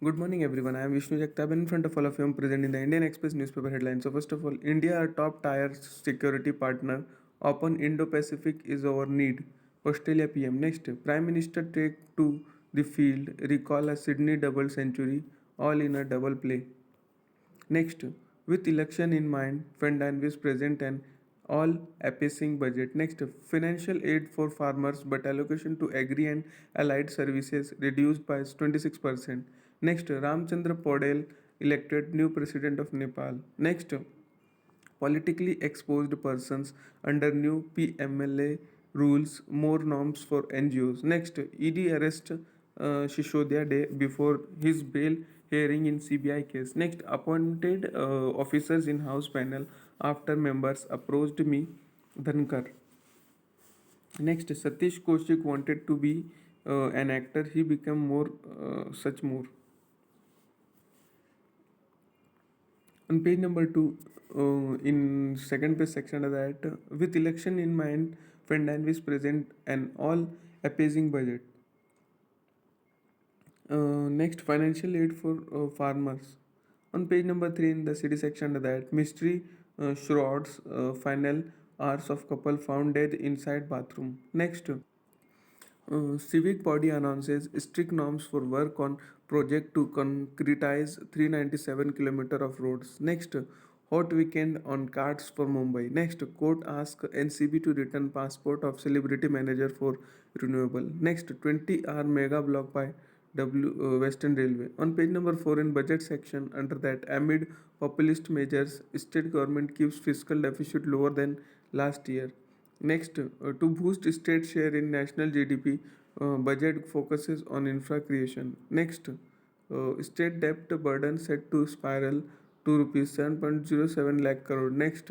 Good morning, everyone. I am Vishnu Jagtap, and in front of all of you, I am presenting the Indian Express newspaper headlines. So, first of all, India, our top tier security partner, open Indo-Pacific is our need. Australia PM. Next, Prime Minister take to the field, recall a Sydney double century, all in a double play. Next, with election in mind, Fernandez present an all appeasing budget. Next, financial aid for farmers but allocation to agri and allied services reduced by 26%. Next, Ramchandra Podel elected new president of Nepal. Next, politically exposed persons under new PMLA rules, more norms for NGOs. Next, ED arrest Shishodya day before his bail hearing in CBI case. Next, appointed officers in House panel after members approached me, Dhankar. Next, Satish Kaushik wanted to be an actor. He became more such more. On page number 2, in second page section of that, with election in mind, Fernandez present an all appeasing budget. Next, financial aid for farmers. On page number 3, in the city section of that, mystery shrouds final hours of couple found dead inside bathroom. Next, civic body announces strict norms for work on project to concretize 397 km of roads. Next, hot weekend on cards for Mumbai. Next, court asks NCB to return passport of celebrity manager for renewable. Next, 20-hour mega block by Western Railway. On page number 4 in budget section, under that, amid populist measures, state government keeps fiscal deficit lower than last year. Next, to boost state share in national GDP, budget focuses on infra creation. Next, state debt burden set to spiral to rupees 7.07 lakh crore. Next,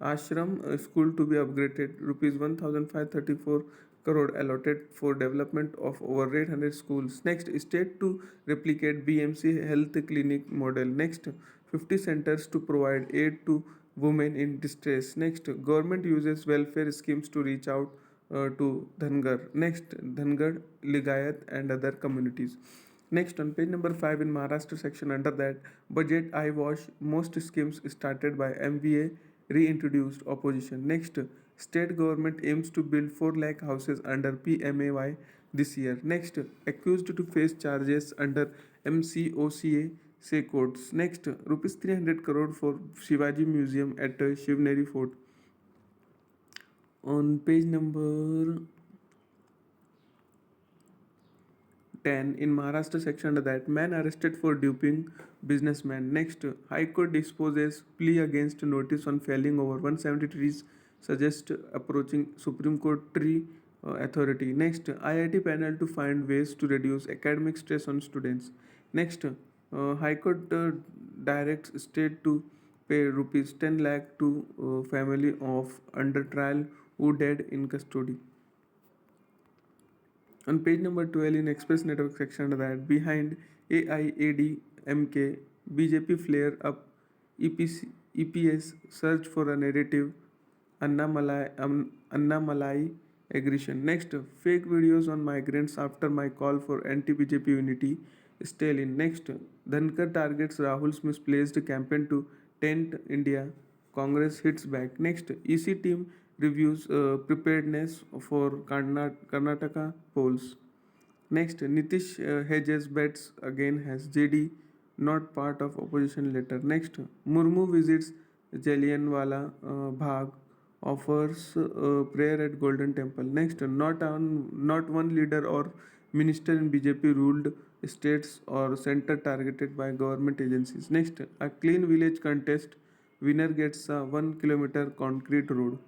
ashram school to be upgraded, rupees 1534 crore allotted for development of over 800 schools. Next, state to replicate BMC health clinic model. Next, 50 centers to provide aid to women in distress. Next, government uses welfare schemes to reach out to Dhangar. Next, Dhangar, Ligayat, and other communities. Next, on page number 5 in Maharashtra section, under that, budget I wash, most schemes started by MVA reintroduced opposition. Next, state government aims to build 4 lakh houses under PMAY this year. Next, accused to face charges under MCOCA say courts. Next, rupees 300 crore for Shivaji Museum at Shivneri Fort. On page number 10 in Maharashtra section, under that, man arrested for duping businessman. Next, High Court disposes plea against notice on felling over 170 trees, suggest approaching Supreme Court tree authority. Next, IIT panel to find ways to reduce academic stress on students. Next, High Court directs state to pay rupees 10 lakh to family of under trial who died in custody. On page number 12 in Express Network section, that behind AIADMK, BJP flare up EPS search for a narrative Anna Malai aggression. Next, fake videos on migrants after my call for anti-BJP unity. Stalin. Next, Dhankar targets Rahul's misplaced campaign to tent India. Congress hits back. Next, EC team reviews preparedness for Karnataka polls. Next, Nitish hedges bets again has JD not part of opposition letter. Next, Murmu visits Jallianwala Bagh, offers prayer at Golden Temple. Next, not one leader or minister in BJP ruled states or center targeted by government agencies. Next, a clean village contest, winner gets a 1 kilometer concrete road.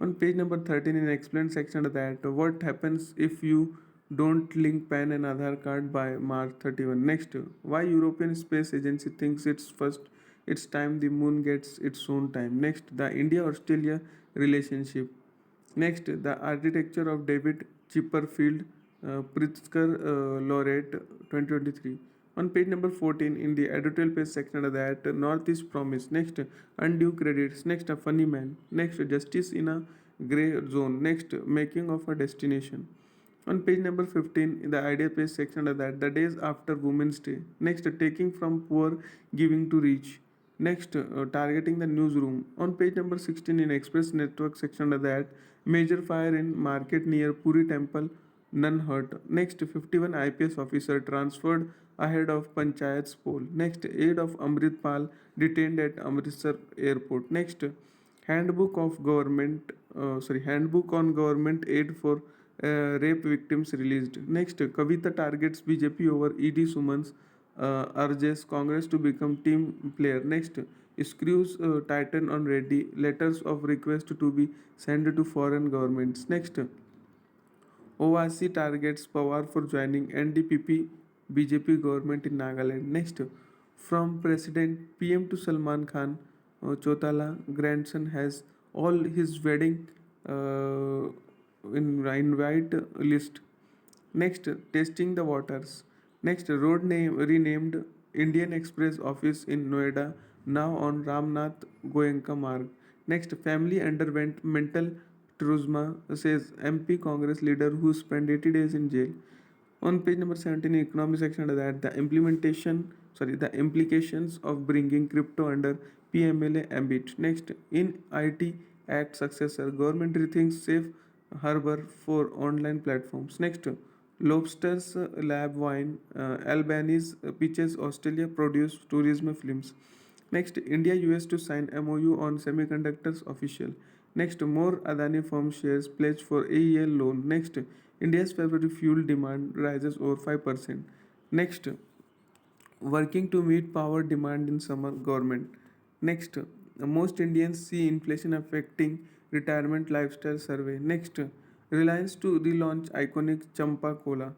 On page number 13 in explained section, that what happens if you don't link PAN and Aadhaar card by March 31. Next, why European Space Agency thinks it's time the moon gets its own time. Next, the India-Australia relationship. Next, the architecture of David Chipperfield, Pritzker laureate 2023. On page number 14 in the editorial page section, of that Northeast promise. Next, undue credits. Next, a funny man. Next, justice in a gray zone. Next, making of a destination. On page number 15, in the idea page section of that, the days after Women's Day. Next, taking from poor, giving to rich. Next, targeting the newsroom. On page number 16, in Express Network section of that, major fire in market near Puri Temple, none hurt. Next, 51 IPS officer transferred ahead of Panchayat's poll. Next, aide of Amrit Pal detained at Amritsar airport. Next, handbook on government aid for rape victims released. Next, Kavita targets BJP over ED Summons, urges Congress to become team player. Next, screws tighten on Reddy, letters of request to be sent to foreign governments. Next, OIC targets Pawar for joining NDPP BJP government in Nagaland. Next, from President PM to Salman Khan, Chotala grandson has all his wedding in invite list. Next, testing the waters. Next, road name renamed Indian Express office in Noida, now on Ramnath Goenka Marg. Next, family underwent mental trauma, says MP Congress leader who spent 80 days in jail. On page number 17, in economy section, that the implications of bringing crypto under PMLA ambit. Next, in IT Act successor, government rethinks safe harbor for online platforms. Next, Lobsters Lab Wine, Albanese pitches Australia produce tourism films. Next, India US to sign MOU on semiconductors official. Next, more Adani firm shares pledged for AEL loan. Next, India's February fuel demand rises over 5%. Next, working to meet power demand in summer government. Next, most Indians see inflation affecting retirement lifestyle survey. Next, Reliance to relaunch iconic Champa Cola.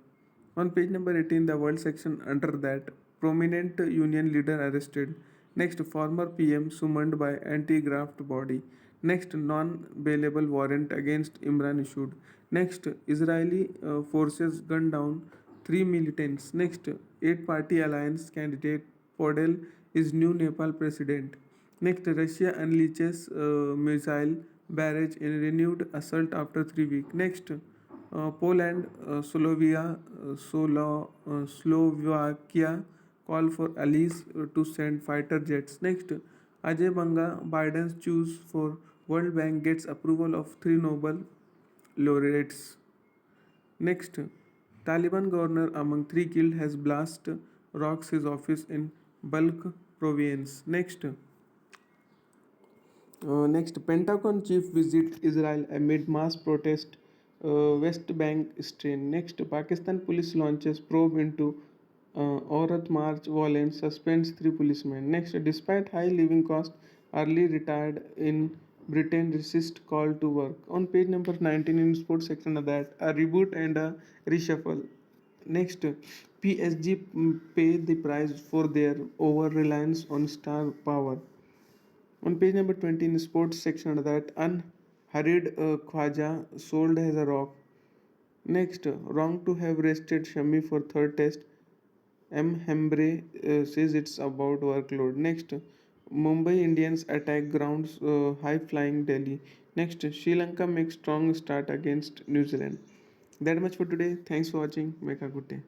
On page number 18, the world section under that, prominent union leader arrested. Next, former PM summoned by anti-graft body. Next, non-bailable warrant against Imran issued. Next, Israeli forces gunned down three militants. Next, eight-party alliance candidate Podel is new Nepal president. Next, Russia unleashes missile barrage in renewed assault after 3 weeks. Next, Poland, Slovakia call for allies to send fighter jets. Next, Ajay Banga, Biden's choose for World Bank gets approval of three Nobel laureates. Next, Taliban governor among three killed has blast rocks his office in Balkh province. Next, Pentagon chief visit Israel amid mass protest, West Bank strain. Next, Pakistan police launches probe into Aurat March violence, suspends three policemen. Next, despite high living cost, early retired in Britain resist call to work. On page number 19 in sports section of that, a reboot and a reshuffle. Next, PSG pay the price for their over reliance on star power. On page number 20 in the sports section of that, unhurried Khwaja sold as a rock. Next, wrong to have rested Shami for third test. M. Hembre says it's about workload. Next, Mumbai Indians attack grounds high flying Delhi. Next, Sri Lanka makes strong start against New Zealand. That much for today. Thanks for watching. Make a good day.